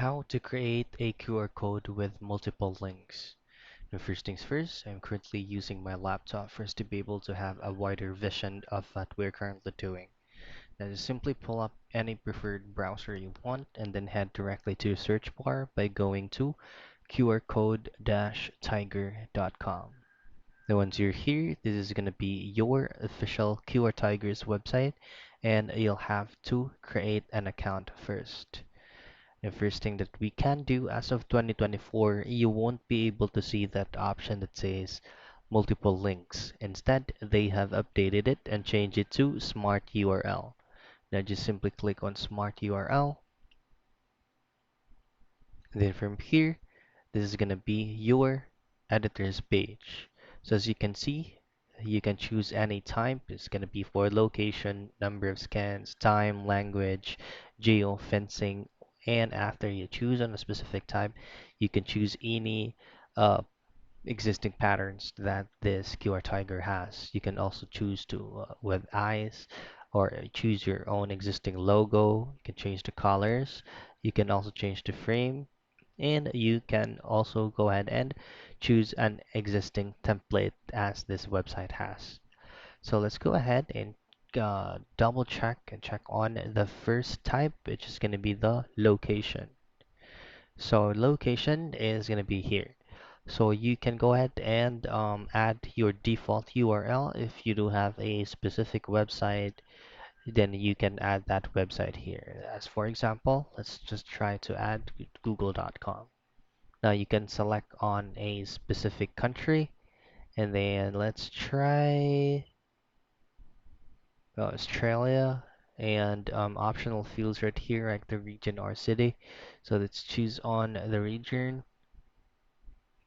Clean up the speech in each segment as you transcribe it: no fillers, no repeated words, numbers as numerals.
How to create a QR code with multiple links. Now, first things first, I'm currently using my laptop for us to be able to have a wider vision of what we're currently doing. Now, just simply pull up any preferred browser you want and then head directly to the search bar by going to qrcode-tiger.com. Now, once you're here, this is going to be your official QR Tigers website, and you'll have to create an account first. The first thing that we can do as of 2024, you won't be able to see that option that says multiple links. Instead, they have updated it and changed it to Smart URL. Now just simply click on Smart URL. Then from here, this is going to be your editor's page. So as you can see, you can choose any type. It's going to be for location, number of scans, time, language, geofencing, and after you choose on a specific type, you can choose any uh, existing patterns that this QR Tiger has. You can also choose to with eyes or choose your own existing logo. You can change the colors. You can also change the frame, and you can also go ahead and choose an existing template as this website has. So let's go ahead and double check and check on the first type, which is going to be the location. So location is going to be here. So you can go ahead and add your default URL. If you do have a specific website, then you can add that website here. As for example, let's just try to add google.com. Now you can select on a specific country, and then let's try Australia, and optional fields right here like the region or city. So let's choose on the region,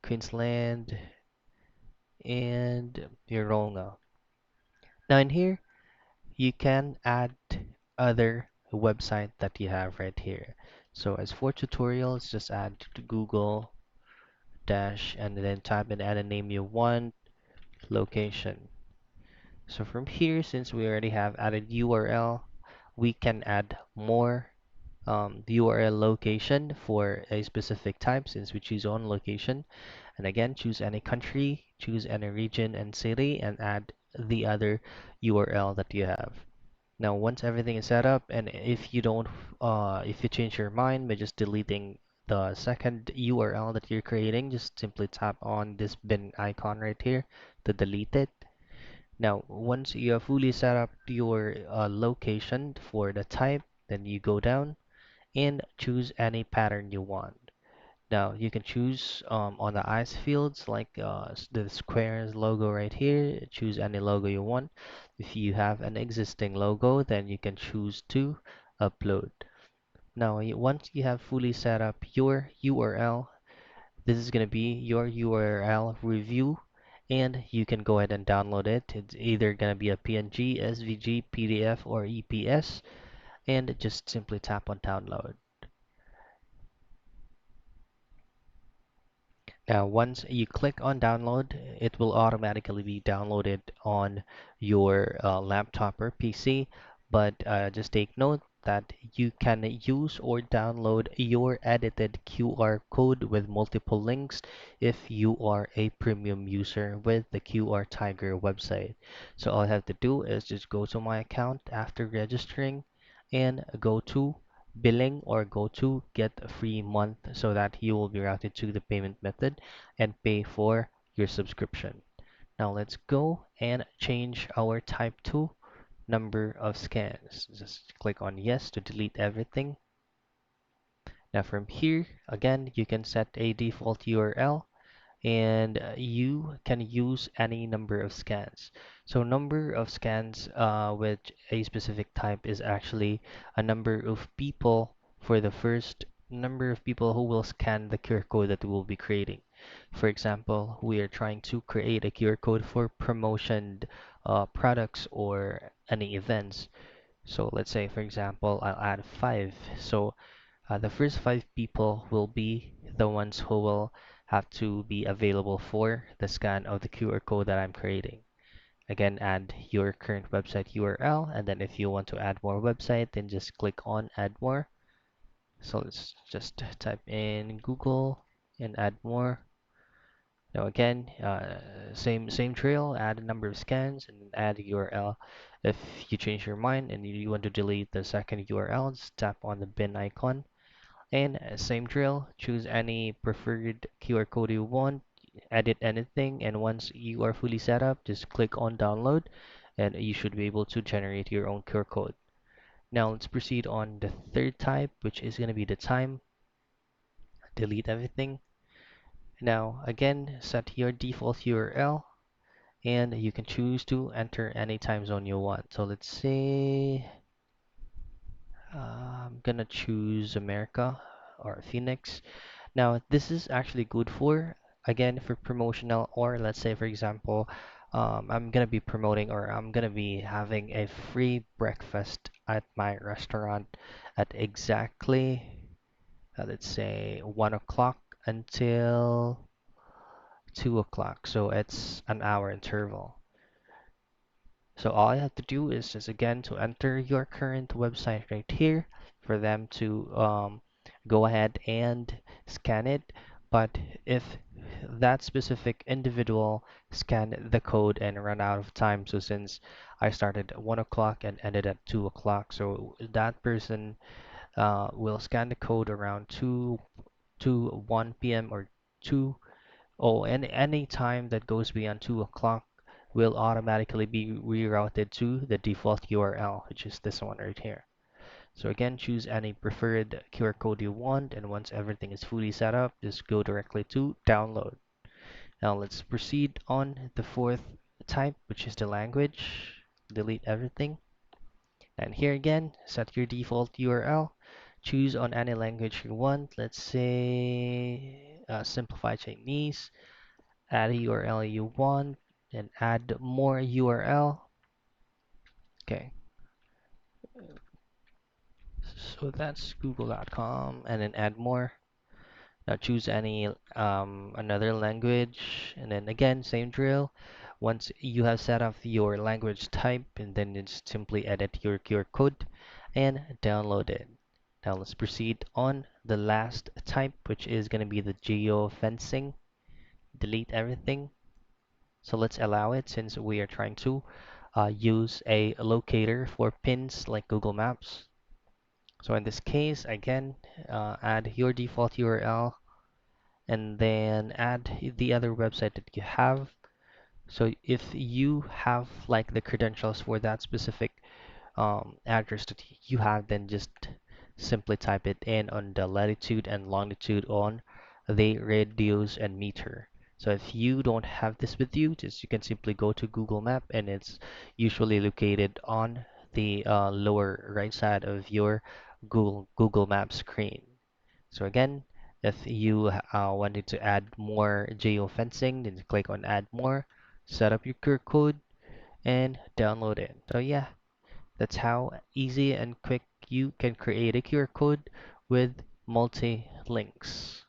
Queensland, and Virunga. Now in here, you can add other website that you have right here. So as for tutorials, just add to Google dash and then type in any name you want, location. So from here, since we already have added URL, we can add more URL location for a specific type since we choose on location. And again, choose any country, choose any region and city, and add the other URL that you have. Now, once everything is set up, and if you don't, if you change your mind by just deleting the second URL that you're creating, just simply tap on this bin icon right here to delete it. Now, once you have fully set up your location for the type, then you go down and choose any pattern you want. Now you can choose on the ice fields like the squares logo right here. Choose any logo you want. If you have an existing logo, then you can choose to upload. Now once you have fully set up your URL, this is going to be your URL review, and you can go ahead and download it. It's either going to be a PNG, SVG, PDF, or EPS, and just simply tap on download. Now, once you click on download, it will automatically be downloaded on your laptop or PC. But just take note that you can use or download your edited QR code with multiple links if you are a premium user with the QR Tiger website. So all I have to do is just go to my account after registering and go to billing or go to get a free month so that you will be routed to the payment method and pay for your subscription. Now let's go and change our type to number of scans. Just click on yes to delete everything. Now from here, again, you can set a default URL and you can use any number of scans. So number of scans with a specific type is actually a number of people for the first number of people who will scan the QR code that we will be creating. For example, we are trying to create a QR code for promotion products or any events. So let's say, for example, I'll add 5. So the first 5 people will be the ones who will have to be available for the scan of the QR code that I'm creating. Again, add your current website URL, and then if you want to add more website, then just click on add more. So let's just type in Google and add more. Now again, same trail. Add a number of scans and add a URL. If you change your mind and you want to delete the second URL, just tap on the bin icon. And same drill, choose any preferred QR code you want, edit anything, and once you are fully set up, just click on download, and you should be able to generate your own QR code. Now let's proceed on the third type, which is going to be the time. Delete everything. Now again, set your default URL, and you can choose to enter any time zone you want. So let's say I'm gonna choose America or Phoenix. Now, this is actually good for, again, for promotional, or let's say, for example, I'm gonna be promoting or I'm gonna be having a free breakfast at my restaurant at exactly, let's say, 1 o'clock until 2 o'clock. So it's an hour interval. So all I have to do is just again to enter your current website right here for them to go ahead and scan it. But if that specific individual scanned the code and run out of time, so since I started at 1 o'clock and ended at 2 o'clock, so that person will scan the code around 1 p.m. or 2. Oh, and any time that goes beyond 2 o'clock will automatically be rerouted to the default URL, which is this one right here. So again, choose any preferred QR code you want, and once everything is fully set up, just go directly to download. Now let's proceed on the fourth type, which is the language. Delete everything. And here again, set your default URL. Choose on any language you want. Let's say simplified Chinese. Add a URL you want and add more URL. Okay, so that's google.com and then add more. Now choose any another language and then again same drill. Once you have set up your language type and then just simply edit your QR code and download it. Now let's proceed on the last type, which is going to be the geofencing. Delete everything. So let's allow it since we are trying to use a locator for pins like Google Maps. So in this case, again, add your default URL and then add the other website that you have. So if you have like the credentials for that specific address that you have, then just simply type it in on the latitude and longitude on the radius and meter. So if you don't have this with you, just you can simply go to Google Map and it's usually located on the lower right side of your Google Map screen. So again, if you wanted to add more geofencing, then click on add more, set up your QR code and download it. So yeah, that's how easy and quick you can create a QR code with multi links.